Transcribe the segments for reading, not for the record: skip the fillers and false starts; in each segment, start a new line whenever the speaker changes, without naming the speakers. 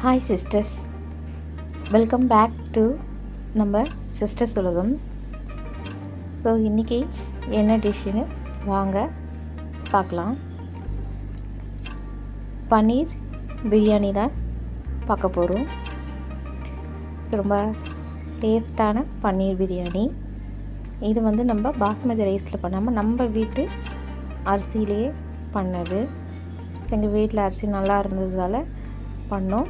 Hi sisters, welcome back to Namba Sistersulagam. So இன்றைக்கி என்ன டிஷ்ஷுன்னு வாங்க பார்க்கலாம். பன்னீர் பிரியாணி தான் பார்க்க போகிறோம். ரொம்ப டேஸ்டான பன்னீர் பிரியாணி. இது வந்து நம்ம பாஸ்மதி ரைஸில் பண்ணாமல் நம்ம வீட்டு அரிசியிலேயே பண்ணது. எங்கள் வீட்டில் அரிசி நல்லா இருந்ததால் பண்ணோம்.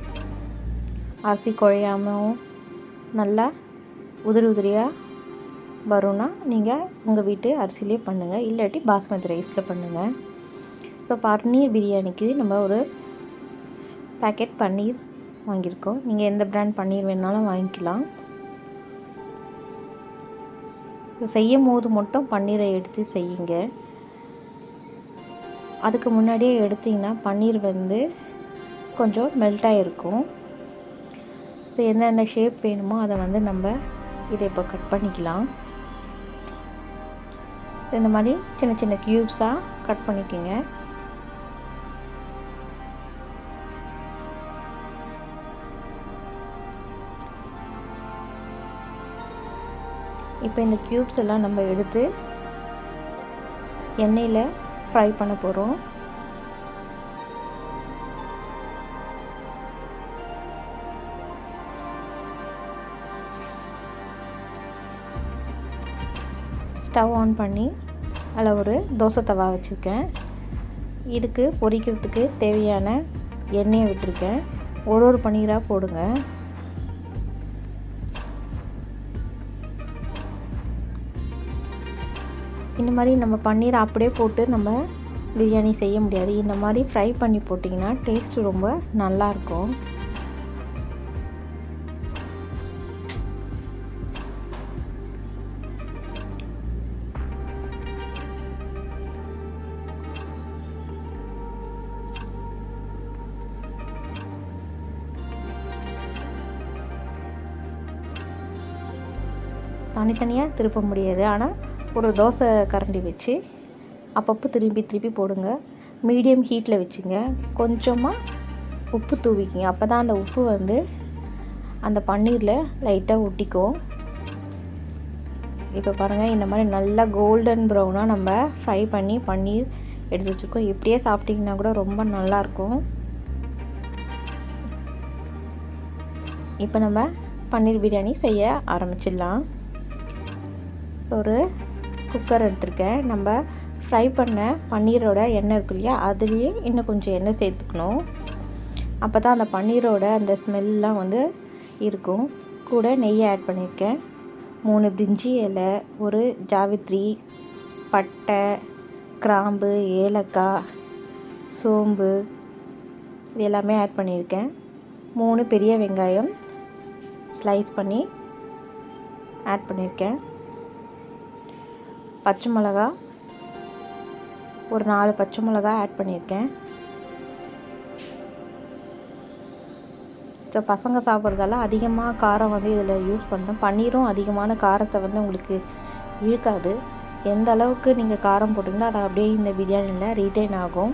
அரிசி குழையாமல் நல்லா உதிரியாக வரும்னா நீங்கள் உங்கள் வீட்டு அரிசியிலே பண்ணுங்கள், இல்லாட்டி பாஸ்மதி ரைஸில் பண்ணுங்கள். ஸோ பன்னீர் பிரியாணிக்கு நம்ம ஒரு பேக்கெட் பன்னீர் வாங்கியிருக்கோம். நீங்கள் எந்த பிராண்ட் பன்னீர் வேணாலும் வாங்கிக்கலாம். செய்யும் போது மட்டும் பன்னீரை எடுத்து செய்யுங்க. அதுக்கு முன்னாடியே எடுத்திங்கன்னா பன்னீர் வந்து கொஞ்சம் மெல்ட்டாக இருக்கும். ஸோ என்னென்ன ஷேப் வேணுமோ அதை வந்து நம்ம இதை இப்போ கட் பண்ணிக்கலாம். இந்த மாதிரி சின்ன சின்ன க்யூப்ஸாக கட் பண்ணிக்கோங்க. இப்போ இந்த க்யூப்ஸ் எல்லாம் நம்ம எடுத்து எண்ணெயில் ஃப்ரை பண்ண போகிறோம். ஸ்டவ் ஆன் பண்ணி அதில் ஒரு தோசை தவா வச்சுருக்கேன். இதுக்கு பொரிக்கிறதுக்கு தேவையான எண்ணெயை விட்டுருக்கேன். ஒரு பன்னீராக போடுங்க. இந்த மாதிரி நம்ம பன்னீரை அப்படியே போட்டு நம்ம பிரியாணி செய்ய முடியாது. இந்த மாதிரி ஃப்ரை பண்ணி போட்டிங்கன்னா டேஸ்ட்டு ரொம்ப நல்லாயிருக்கும். தனித்தனியாக திருப்ப முடியாது, ஆனால் ஒரு தோசை கரண்டி வச்சு அப்பப்போ திருப்பி போடுங்க. மீடியம் ஹீட்டில் வச்சுங்க. கொஞ்சமாக உப்பு தூவிக்கிங்க. அப்போ தான் அந்த உப்பு வந்து அந்த பன்னீரில் லைட்டாக ஒட்டிக்கும். இப்போ பாருங்கள், இந்த மாதிரி நல்லா கோல்டன் ப்ரௌனாக நம்ம ஃப்ரை பண்ணி பன்னீர் எடுத்து வச்சுருக்கோம். இப்படியே சாப்பிட்டிங்கன்னா கூட ரொம்ப நல்லாயிருக்கும். இப்போ நம்ம பன்னீர் பிரியாணி செய்ய ஆரம்பிச்சிடலாம். ஒரு குக்கர் எடுத்துருக்கேன். நம்ம ஃப்ரை பண்ண பன்னீரோட எண்ணெய் இருக்கு இல்லையா, அதுலேயே இன்னும் கொஞ்சம் எண்ணெய் சேர்த்துக்கணும். அப்போ தான் அந்த பன்னீரோட அந்த ஸ்மெல்லாம் வந்து இருக்கும். கூட நெய் ஆட் பண்ணியிருக்கேன். 3 பிரிஞ்சி இலை, ஒரு ஜாவித்ரி, பட்டை, கிராம்பு, ஏலக்காய், சோம்பு இது எல்லாமே ஆட் பண்ணியிருக்கேன். 3 பெரிய வெங்காயம் ஸ்லைஸ் பண்ணி ஆட் பண்ணியிருக்கேன். பச்சை மிளகா ஒரு 4 பச்சை மிளகா ஆட் பண்ணியிருக்கேன். ஸோ பசங்க சாப்பிட்றதால அதிகமாக காரம் வந்து இதில் யூஸ் பண்ணோம். பன்னீரும் அதிகமான காரத்தை வந்து உங்களுக்கு இழுக்காது. எந்த அளவுக்கு நீங்கள் காரம் போட்டிங்களோ அதை அப்படியே இந்த பிரியாணியில் ரீட்டைன் ஆகும்.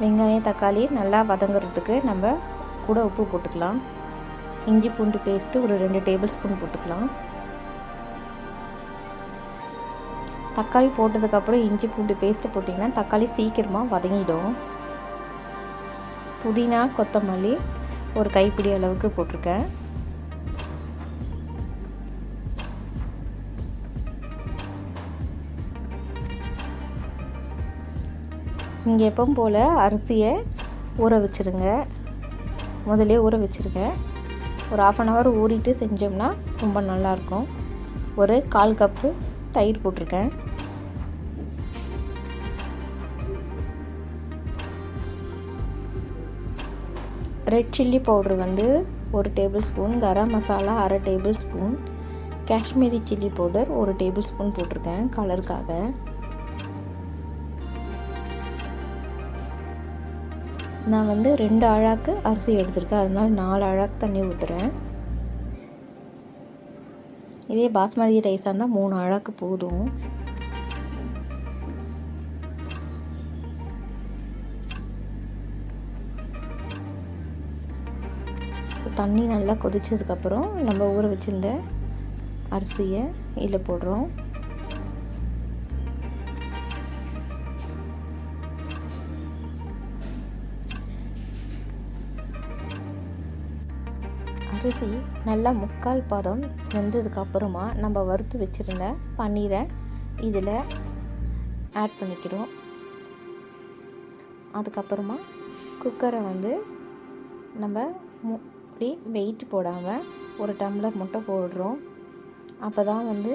வெங்காயம் தக்காளி நல்லா வதங்குறதுக்கு நம்ம கூட உப்பு போட்டுக்கலாம். இஞ்சி பூண்டு பேஸ்ட்டு ஒரு 2 டேபிள் ஸ்பூன் போட்டுக்கலாம். தக்காளி போட்டதுக்கப்புறம் இஞ்சி பூண்டு பேஸ்ட்டு போட்டிங்கன்னா தக்காளி சீக்கிரமாக வதங்கிடும். புதினா கொத்தமல்லி ஒரு கைப்பிடி அளவுக்கு போட்டிருக்கேன். நீங்கள் எப்பவும் போல் அரிசியை ஊற வச்சுருங்க. முதலே ஊற வச்சுருங்க. ஒரு 1/2 அன் ஹவர் ஊறிட்டு செஞ்சோம்னா ரொம்ப நல்லாயிருக்கும். ஒரு 1/4 கப்பு தயிர் போட்டிருக்கேன். ரெட் சில்லி பவுட்ரு வந்து 1 tablespoon, garam masala 1/2 tablespoon, Kashmiri chilli powder 1 tablespoon போட்டிருக்கேன் கலருக்காக. நான் வந்து 2 அழாக்கு அரிசி எடுத்திருக்கேன், அதனால் 4 அழாக்கு தண்ணி ஊற்றுறேன். இதே பாஸ்மதி ரைஸாக இருந்தால் 3 அழாக்கு போதும். தண்ணி நல்லா கொதிச்சதுக்கப்புறம் நம்ம ஊற வச்சுருந்த அரிசியை இதில் போடுறோம். அரிசி நல்லா 3/4 பதம் வெந்ததுக்கப்புறமா நம்ம வறுத்து வச்சுருந்த பன்னீரை இதில் ஆட் பண்ணிக்கிறோம். அதுக்கப்புறமா குக்கரை வந்து நம்ம மூடி வெயிட் போடாமல் ஒரு டம்ளர் முட்டை போடுறோம். அப்போ தான் வந்து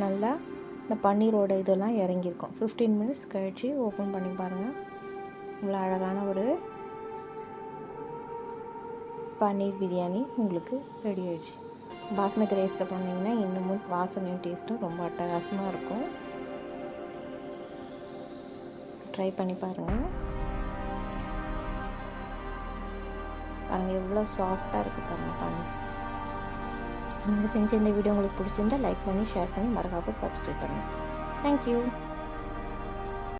நல்லா இந்த பன்னீரோட இதெல்லாம் இறங்கியிருக்கும். 15 மினிட்ஸ் கழித்து ஓப்பன் பண்ணி பாருங்கள். இவ்வளோ அழகான ஒரு பன்னீர் பிரியாணி உங்களுக்கு ரெடி ஆகிடுச்சு. பாஸ்மதி ரைஸில் பண்ணிங்கன்னா இன்னமும் வாசனையும் டேஸ்ட்டும் ரொம்ப அட்டகாசமாக இருக்கும். ட்ரை பண்ணி பாருங்கள். பாருங்கள் எவ்வளோ சாஃப்டாக இருக்குது பாருங்கள் பன்னீர். நீங்கள் செஞ்ச இந்த வீடியோ உங்களுக்கு பிடிச்சிருந்தால் லைக் பண்ணி ஷேர் பண்ணி மறக்காமல் சப்ஸ்கிரைப் பண்ணுங்கள். தேங்க்யூ.